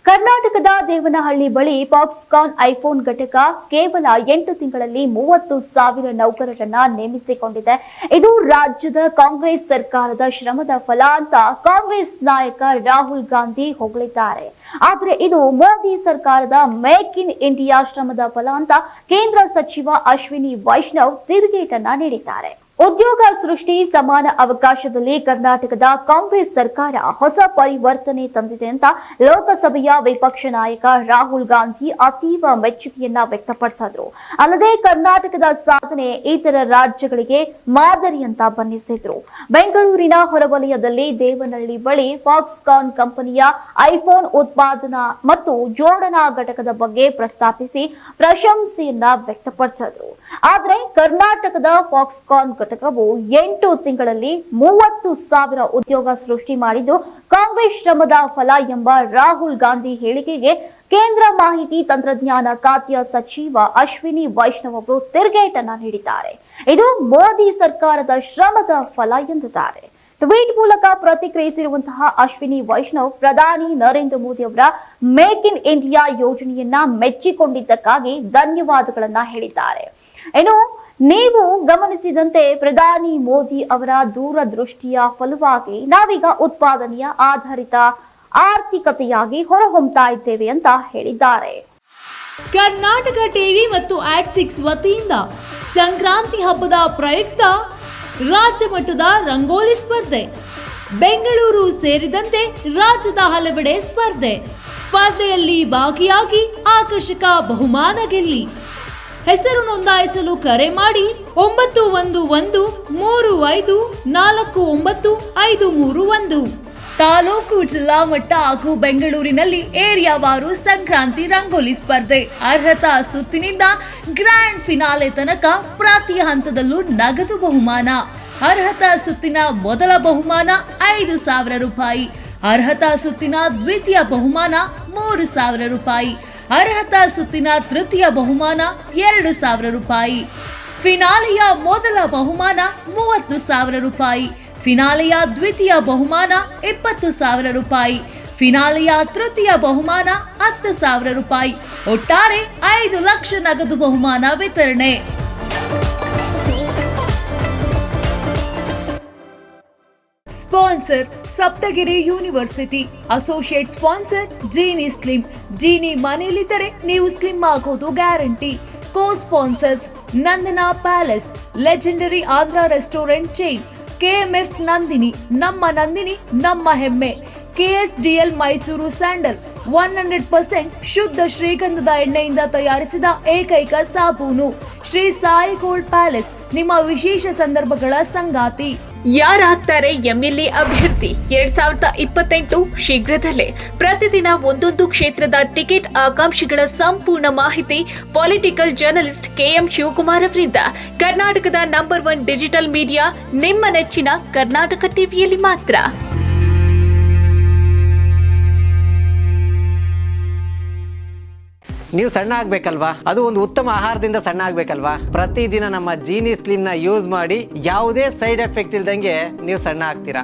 ಕರ್ನಾಟಕದ ದೇವನಹಳ್ಳಿ ಬಳಿ Foxconn iPhone ಘಟಕ ಕೇವಲ 8 ತಿಂಗಳಲ್ಲಿ 30,000 ನೌಕರರನ್ನ ನೇಮಿಸಿಕೊಂಡಿದೆ. ಇದು ರಾಜ್ಯದ ಕಾಂಗ್ರೆಸ್ ಸರ್ಕಾರದ ಶ್ರಮದ ಫಲ ಅಂತ ಕಾಂಗ್ರೆಸ್ ನಾಯಕ ರಾಹುಲ್ ಗಾಂಧಿ ಹೊಗಳಿದ್ದಾರೆ. ಆದರೆ ಇದು ಮೋದಿ ಸರ್ಕಾರದ ಮೇಕ್ ಇನ್ ಇಂಡಿಯಾ ಶ್ರಮದ ಫಲ ಅಂತ ಕೇಂದ್ರ ಸಚಿವ ಅಶ್ವಿನಿ ವೈಷ್ಣವ್ ತಿರುಗೇಟನ್ನ ನೀಡಿದ್ದಾರೆ. ಉದ್ಯೋಗ ಸೃಷ್ಟಿ ಸಮಾನ ಅವಕಾಶದಲ್ಲಿ ಕರ್ನಾಟಕದ ಕಾಂಗ್ರೆಸ್ ಸರ್ಕಾರ ಹೊಸ ಪರಿವರ್ತನೆ ತಂದಿದೆ ಅಂತ ಲೋಕಸಭೆಯ ವಿಪಕ್ಷ ನಾಯಕ ರಾಹುಲ್ ಗಾಂಧಿ ಅತೀವ ಮೆಚ್ಚುಗೆಯನ್ನ ವ್ಯಕ್ತಪಡಿಸಿದ್ರು. ಅಲ್ಲದೆ ಕರ್ನಾಟಕದ ಸಾಧನೆ ಇತರ ರಾಜ್ಯಗಳಿಗೆ ಮಾದರಿ ಅಂತ ಬಣ್ಣಿಸಿದ್ರು. ಬೆಂಗಳೂರಿನ ಹೊರವಲಯದಲ್ಲಿ ದೇವನಹಳ್ಳಿ ಬಳಿ ಫಾಕ್ಸ್ಕಾನ್ ಕಂಪನಿಯ ಐಫೋನ್ ಉತ್ಪಾದನಾ ಮತ್ತು ಜೋಡಣಾ ಘಟಕದ ಬಗ್ಗೆ ಪ್ರಸ್ತಾಪಿಸಿ ಪ್ರಶಂಸೆಯನ್ನ ವ್ಯಕ್ತಪಡಿಸಿದ್ರು. ಆದರೆ ಕರ್ನಾಟಕದ ಫಾಕ್ಸ್ಕಾನ್ ಘಟಕವು 8 ತಿಂಗಳಲ್ಲಿ 30,000 ಉದ್ಯೋಗ ಸೃಷ್ಟಿ ಮಾಡಿದ್ದು ಕಾಂಗ್ರೆಸ್ ಶ್ರಮದ ಫಲ ಎಂಬ ರಾಹುಲ್ ಗಾಂಧಿ ಹೇಳಿಕೆಗೆ ಕೇಂದ್ರ ಮಾಹಿತಿ ತಂತ್ರಜ್ಞಾನ ಖಾತೆಯ ಸಚಿವ ಅಶ್ವಿನಿ ವೈಷ್ಣವ್ ಅವರು ತಿರುಗೇಟನ್ನ ನೀಡಿದ್ದಾರೆ. ಇದು ಮೋದಿ ಸರ್ಕಾರದ ಶ್ರಮದ ಫಲ ಎಂದಿದ್ದಾರೆ. ಟ್ವೀಟ್ ಮೂಲಕ ಪ್ರತಿಕ್ರಿಯಿಸಿರುವಂತಹ ಅಶ್ವಿನಿ ವೈಷ್ಣವ್ ಪ್ರಧಾನಿ ನರೇಂದ್ರ ಮೋದಿ ಅವರ ಮೇಕ್ ಇನ್ ಇಂಡಿಯಾ ಯೋಜನೆಯನ್ನ ಮೆಚ್ಚಿಕೊಂಡಿದ್ದಕ್ಕಾಗಿ ಧನ್ಯವಾದಗಳನ್ನ ಹೇಳಿದ್ದಾರೆ. ನೀವು ಗಮನಿಸಿದಂತೆ ಪ್ರಧಾನಿ ಮೋದಿ ಅವರ ದೂರದೃಷ್ಟಿಯ ಫಲವಾಗಿ ನಾವೀಗ ಉತ್ಪಾದನೆಯ ಆಧಾರಿತ ಆರ್ಥಿಕತೆಯಾಗಿ ಹೊರಹೊಮ್ಮತಾ ಇದ್ದೇವೆ ಅಂತ ಹೇಳಿದ್ದಾರೆ. ಕರ್ನಾಟಕ ಟಿವಿ ಮತ್ತು ಆಟ್6 ವತಿಯಿಂದ ಸಂಕ್ರಾಂತಿ ಹಬ್ಬದ ಪ್ರಯುಕ್ತ ರಾಜ್ಯ ಮಟ್ಟದ ರಂಗೋಲಿ ಸ್ಪರ್ಧೆ, ಬೆಂಗಳೂರು ಸೇರಿದಂತೆ ರಾಜ್ಯದ ಹಲವೆಡೆ ಸ್ಪರ್ಧೆಯಲ್ಲಿ ಭಾಗಿಯಾಗಿ ಆಕರ್ಷಕ ಬಹುಮಾನ ಗೆಲ್ಲಿ. ಹೆಸರು ನೋಂದಾಯಿಸಲು ಕರೆ ಮಾಡಿ 9113549531. ತಾಲೂಕು, ಜಿಲ್ಲಾ ಮಟ್ಟ ಹಾಗೂ ಬೆಂಗಳೂರಿನಲ್ಲಿ ಏರಿಯಾವಾರು ಸಂಕ್ರಾಂತಿ ರಂಗೋಲಿ ಸ್ಪರ್ಧೆ. ಅರ್ಹತಾ ಸುತ್ತಿನಿಂದ ಗ್ರ್ಯಾಂಡ್ ಫಿನಾಲೆ ತನಕ ಪ್ರತಿ ಹಂತದಲ್ಲೂ ನಗದು ಬಹುಮಾನ. ಅರ್ಹತಾ ಸುತ್ತಿನ ಮೊದಲ ಬಹುಮಾನ 5,000 ರೂಪಾಯಿ. ಅರ್ಹತಾ ಸುತ್ತಿನ ದ್ವಿತೀಯ ಬಹುಮಾನ 3,000 ರೂಪಾಯಿ. ಅರ್ಹತಾ ಸುತ್ತಿನ ತೃತೀಯ ಬಹುಮಾನ 2,000 ರೂಪಾಯಿ. ಫಿನಾಲೆಯ ಮೊದಲ ಬಹುಮಾನ 30,000 ರೂಪಾಯಿ. ಫಿನಾಲೆಯ ದ್ವಿತೀಯ ಬಹುಮಾನ 20,000 ರೂಪಾಯಿ. ಫಿನಾಲೆಯ ತೃತೀಯ ಬಹುಮಾನ 10,000 ರೂಪಾಯಿ. ಒಟ್ಟಾರೆ 5 ಲಕ್ಷ ನಗದು ಬಹುಮಾನ ವಿತರಣೆ. Sponsor Saptagiri university. Associate sponsor Jeeni slim. Jeeni ಮನೆಯಲ್ಲಿದ್ದರೆ ನೀವು ಸ್ಲಿಮ್ ಆಗೋದು guarantee. Co sponsors Nandana palace, legendary Andhra restaurant chain, KMF Nandini, ನಮ್ಮ ನಂದಿನಿ ನಮ್ಮ ಹೆಮ್ಮೆ, KSDL ಮೈಸೂರು ಸ್ಯಾಂಡಲ್ 100% ಶುದ್ಧ ಶ್ರೀಗಂಧದ ಎಣ್ಣೆಯಿಂದ ತಯಾರಿಸಿದ ಏಕೈಕ ಸಾಬೂನು. ಶ್ರೀ ಸಾಯಿ ಗೋಲ್ಡ್ ಪ್ಯಾಲೇಸ್, ನಿಮ್ಮ ವಿಶೇಷ ಸಂದರ್ಭಗಳ ಸಂಗಾತಿ. ಯಾರಾಗ್ತಾರೆ MLA ಅಭ್ಯರ್ಥಿ 2028 ಶೀಘ್ರದಲ್ಲೇ. ಪ್ರತಿದಿನ ಒಂದೊಂದು ಕ್ಷೇತ್ರದ ಟಿಕೆಟ್ ಆಕಾಂಕ್ಷಿಗಳ ಸಂಪೂರ್ಣ ಮಾಹಿತಿ ಪೊಲಿಟಿಕಲ್ ಜರ್ನಲಿಸ್ಟ್ KM ಶಿವಕುಮಾರ್ ಅವರಿಂದ. ಕರ್ನಾಟಕದ ನಂಬರ್ 1 ಡಿಜಿಟಲ್ ಮೀಡಿಯಾ ನಿಮ್ಮ ನೆಚ್ಚಿನ ಕರ್ನಾಟಕ ಟಿವಿಯಲ್ಲಿ ಮಾತ್ರ. ನೀವು ಸಣ್ಣ ಆಗ್ಬೇಕಲ್ವಾ? ಅದು ಒಂದು ಉತ್ತಮ ಆಹಾರದಿಂದ ಸಣ್ಣ ಆಗ್ಬೇಕಲ್ವಾ? ಪ್ರತಿದಿನ ನಮ್ಮ ಜೀನಿ ಸ್ಲಿಮ್ ನ ಯೂಸ್ ಮಾಡಿ ಯಾವುದೇ ಸೈಡ್ ಎಫೆಕ್ಟ್ ಇಲ್ದಂಗೆ ನೀವು ಸಣ್ಣ ಆಗ್ತೀರಾ.